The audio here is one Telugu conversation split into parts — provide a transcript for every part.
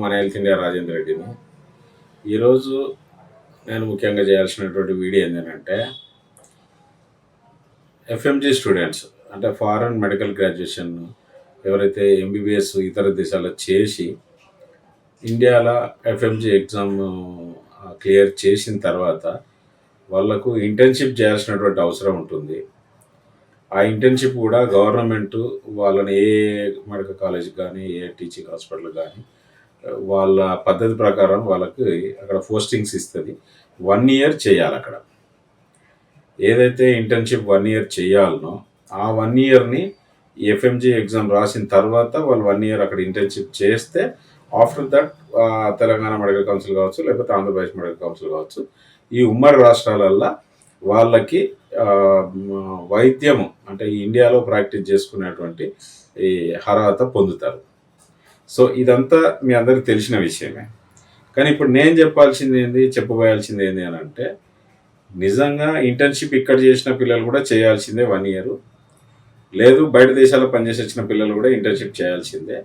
మన హెల్త్ ఇండియా రాజేంద్ర రెడ్డిని. ఈరోజు నేను ముఖ్యంగా చేయాల్సినటువంటి వీడియో ఏంటంటే, ఎఫ్ఎంజీ స్టూడెంట్స్ అంటే ఫారెన్ మెడికల్ గ్రాడ్యుయేషన్ ఎవరైతే ఎంబీబీఎస్ ఇతర దేశాల్లో చేసి ఇండియాలో ఎఫ్ఎంజీ ఎగ్జామ్ క్లియర్ చేసిన తర్వాత వాళ్ళకు ఇంటర్న్షిప్ చేయాల్సినటువంటి అవసరం ఉంటుంది. ఆ ఇంటర్న్షిప్ కూడా గవర్నమెంట్ వాళ్ళని ఏ మెడికల్ కాలేజ్కి కానీ ఏ టీచింగ్ హాస్పిటల్ కానీ వాళ్ళ పద్ధతి ప్రకారం వాళ్ళకి అక్కడ పోస్టింగ్స్ ఇస్తుంది. 1 ఇయర్ చేయాలి. అక్కడ ఏదైతే ఇంటర్న్షిప్ 1 ఇయర్ చేయాలనో ఆ 1 ఇయర్ని ఎఫ్ఎంజీ ఎగ్జామ్ రాసిన తర్వాత వాళ్ళు 1 ఇయర్ అక్కడ ఇంటర్న్షిప్ చేస్తే after that Telangana medical council కావచ్చు, లేకపోతే ఆంధ్రప్రదేశ్ మెడికల్ కౌన్సిల్ కావచ్చు, ఈ ఉమ్మడి రాష్ట్రాలల్లో వాళ్ళకి వైద్యము అంటే ఈ ఇండియాలో ప్రాక్టీస్ చేసుకునేటువంటి ఈ అర్హత పొందుతారు. సో ఇదంతా మీ అందరికి తెలిసిన విషయమే. కానీ ఇప్పుడు నేను చెప్పబోయాల్సింది ఏంది అని అంటే, నిజంగా ఇంటర్న్షిప్ ఇక్కడ చేసిన పిల్లలు కూడా చేయాల్సిందే 1 ఇయర్. లేదు బయట దేశాల్లో పనిచేసి వచ్చిన పిల్లలు కూడా ఇంటర్న్షిప్ చేయాల్సిందే.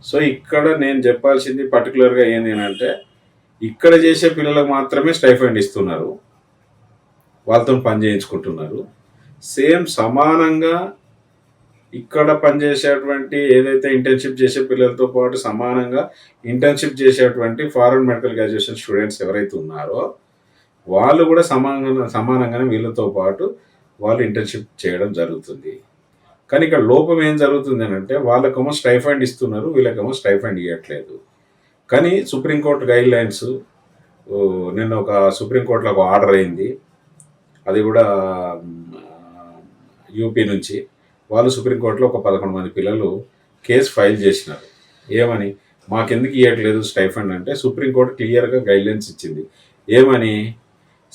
సో ఇక్కడ నేను చెప్పాల్సింది పర్టికులర్గా ఏంది అని అంటే, ఇక్కడ చేసే పిల్లలకు మాత్రమే స్టైఫండ్ ఇస్తున్నారు, వాళ్ళతో పని చేయించుకుంటున్నారు. సేమ్ సమానంగా ఇక్కడ పనిచేసేటువంటి ఏదైతే ఇంటర్న్షిప్ చేసే పిల్లలతో పాటు సమానంగా ఇంటర్న్షిప్ చేసేటువంటి ఫారెన్ మెడికల్ గ్రాడ్యుయేషన్ స్టూడెంట్స్ ఎవరైతే ఉన్నారో వాళ్ళు కూడా సమానంగానే వీళ్ళతో పాటు వాళ్ళు ఇంటర్న్షిప్ చేయడం జరుగుతుంది. కానీ ఇక్కడ లోపం ఏం జరుగుతుంది అని అంటే, వాళ్ళకేమో స్టైఫండ్ ఇస్తున్నారు, వీళ్ళకేమో స్టైఫండ్ ఇవ్వట్లేదు. కానీ సుప్రీంకోర్టు గైడ్ లైన్స్ నిన్న ఒక సుప్రీంకోర్టులో ఒక ఆర్డర్ అయింది. అది కూడా యూపీ నుంచి. వాళ్ళు సుప్రీంకోర్టులో ఒక 11 మంది పిల్లలు కేసు ఫైల్ చేసినారు. ఏమని, మాకెందుకు ఇవ్వట్లేదు స్టైఫండ్ అంటే, సుప్రీంకోర్టు క్లియర్గా గైడ్లైన్స్ ఇచ్చింది. ఏమని,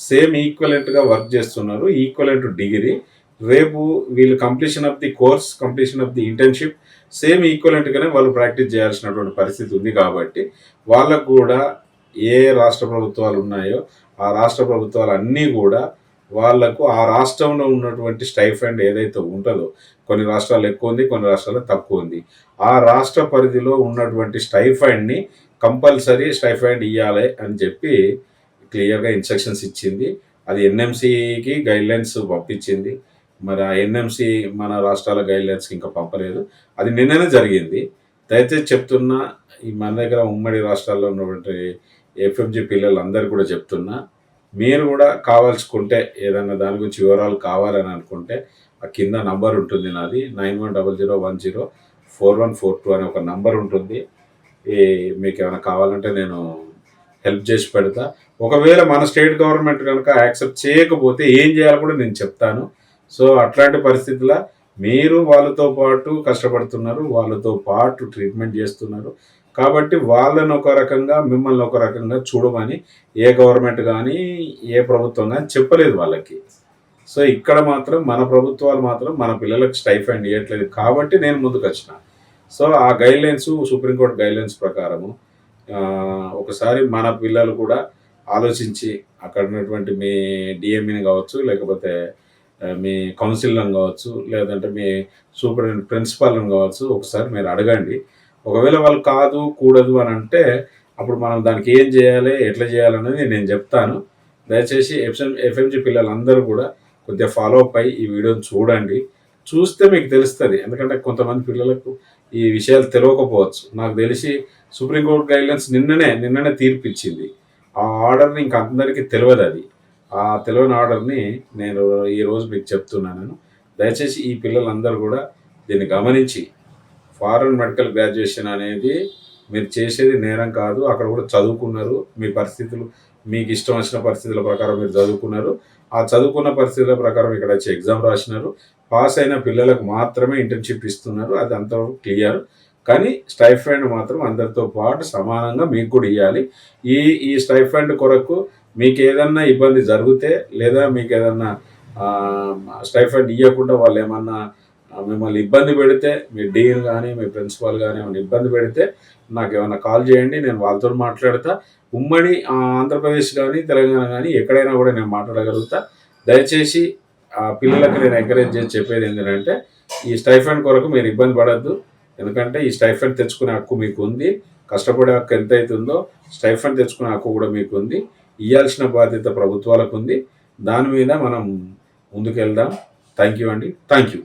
సేమ్ ఈక్వలెంట్గా వర్క్ చేస్తున్నారు, ఈక్వలెంట్ డిగ్రీ, రేపు వీళ్ళు completion of the course, completion of the internship same ఈక్వలెంట్గానే వాళ్ళు ప్రాక్టీస్ చేయాల్సినటువంటి పరిస్థితి ఉంది. కాబట్టి వాళ్ళకు కూడా ఏ రాష్ట్ర ప్రభుత్వాలు ఉన్నాయో ఆ రాష్ట్ర ప్రభుత్వాలు అన్నీ కూడా వాళ్లకు ఆ రాష్ట్రంలో ఉన్నటువంటి స్టైఫండ్ ఏదైతే ఉంటుందో, కొన్ని రాష్ట్రాలు ఎక్కువ ఉంది, కొన్ని రాష్ట్రాలు తక్కువ ఉంది, ఆ రాష్ట్ర పరిధిలో ఉన్నటువంటి స్టైఫండ్ని కంపల్సరీ స్టైఫండ్ ఇవ్వాలి అని చెప్పి క్లియర్గా ఇన్స్ట్రక్షన్స్ ఇచ్చింది. అది ఎన్ఎంసీకి గైడ్లైన్స్ పంపించింది. మరి ఆ ఎన్ఎంసీ మన రాష్ట్రాల గైడ్లైన్స్కి ఇంకా పంపలేదు. అది నిన్ననే జరిగింది. దయచేసి చెప్తున్నా, ఈ మన దగ్గర ఉమ్మడి రాష్ట్రాల్లో ఉన్నటువంటి ఎఫ్ఎంజీ పిల్లలందరూ కూడా చెప్తున్నా, మీరు కూడా కావాల్సుకుంటే ఏదన్నా దాని గురించి వివరాలు కావాలని అనుకుంటే ఆ కింద నంబర్ ఉంటుంది నాది, 9100104142 అనే ఒక నంబర్ ఉంటుంది. మీకు ఏమైనా కావాలంటే నేను హెల్ప్ చేసి పెడతా. ఒకవేళ మన స్టేట్ గవర్నమెంట్ కనుక యాక్సెప్ట్ చేయకపోతే ఏం చేయాలో కూడా నేను చెప్తాను. సో అట్లాంటి పరిస్థితుల్లో మీరు వాళ్ళతో పాటు కష్టపడుతున్నారు, వాళ్ళతో పాటు ట్రీట్మెంట్ చేస్తున్నారు. కాబట్టి వాళ్ళని ఒక రకంగా, మిమ్మల్ని ఒక రకంగా చూడమని ఏ గవర్నమెంట్ కానీ ఏ ప్రభుత్వం కానీ చెప్పలేదు వాళ్ళకి. సో ఇక్కడ మాత్రం మన ప్రభుత్వాలు మాత్రం మన పిల్లలకు స్టైఫండ్ ఇవ్వట్లేదు. కాబట్టి నేను ముందుకు వచ్చిన. సో ఆ గైడ్లైన్స్, సుప్రీంకోర్టు గైడ్లైన్స్ ప్రకారము ఒకసారి మన పిల్లలు కూడా ఆలోచించి అక్కడ ఉన్నటువంటి మీ డిఎంఈని కావచ్చు, లేకపోతే మీ కౌన్సిల్ని కావచ్చు, లేదంటే మీ సూపరింటెండెంట్ ప్రిన్సిపాల్ని కావచ్చు, ఒకసారి మీరు అడగండి. ఒకవేళ వాళ్ళు కాదు కూడదు అని అంటే అప్పుడు మనం దానికి ఏం చేయాలి, ఎట్లా చేయాలనేది నేను చెప్తాను. దయచేసి ఎఫ్ఎంజీ పిల్లలందరూ కూడా కొద్దిగా ఫాలో అప్ అయ్యి ఈ వీడియోని చూడండి. చూస్తే మీకు తెలుస్తుంది. ఎందుకంటే కొంతమంది పిల్లలకు ఈ విషయాలు తెలియకపోవచ్చు. నాకు తెలిసి సుప్రీంకోర్టు గైడ్లైన్స్ నిన్ననే తీర్పు ఇచ్చింది. ఆ ఆర్డర్ని ఇంక అందరికీ తెలియదు. అది ఆ తెలియని ఆర్డర్ని నేను ఈరోజు మీకు చెప్తున్నాను. దయచేసి ఈ పిల్లలందరూ కూడా దీన్ని గమనించి, ఫారెన్ మెడికల్ గ్రాడ్యుయేషన్ అనేది మీరు చేసేది నేరం కాదు. అక్కడ కూడా చదువుకున్నారు, మీ పరిస్థితులు మీకు ఇష్టం వచ్చిన పరిస్థితుల ప్రకారం మీరు చదువుకున్నారు. ఆ చదువుకున్న పరిస్థితుల ప్రకారం ఇక్కడ వచ్చి ఎగ్జామ్ రాసినారు. పాస్ అయిన పిల్లలకు మాత్రమే ఇంటర్న్షిప్ ఇస్తున్నారు, అది అంతవరకు క్లియర్. కానీ స్టైఫండ్ మాత్రం అందరితో పాటు సమానంగా మీకు కూడా ఇవ్వాలి. ఈ స్టైఫండ్ కొరకు మీకు ఏదన్నా ఇబ్బంది జరిగితే, లేదా మీకు ఏదన్నా స్టైఫండ్ ఇవ్వకుండా వాళ్ళు ఏమన్నా మిమ్మల్ని ఇబ్బంది పెడితే, మీ డీన్ కానీ మీ ప్రిన్సిపాల్ కానీ ఏమైనా ఇబ్బంది పెడితే నాకు ఏమైనా కాల్ చేయండి, నేను వాళ్ళతో మాట్లాడతా. ఉమ్మడి ఆంధ్రప్రదేశ్ కానీ తెలంగాణ కానీ ఎక్కడైనా కూడా నేను మాట్లాడగలుగుతా. దయచేసి ఆ పిల్లలకు నేను ఎంకరేజ్ చేసి చెప్పేది ఏంటంటే, ఈ స్టైఫండ్ కొరకు మీరు ఇబ్బంది పడద్దు. ఎందుకంటే ఈ స్టైఫండ్ తెచ్చుకునే హక్కు మీకు ఉంది. కష్టపడే హక్కు ఎంత అవుతుందో స్టైఫండ్ తెచ్చుకునే హక్కు కూడా మీకు ఉంది. ఇవ్వాల్సిన బాధ్యత ప్రభుత్వాలకు ఉంది. దాని మీద మనం ముందుకెళ్దాం. థ్యాంక్ యూ అండి. Thank you.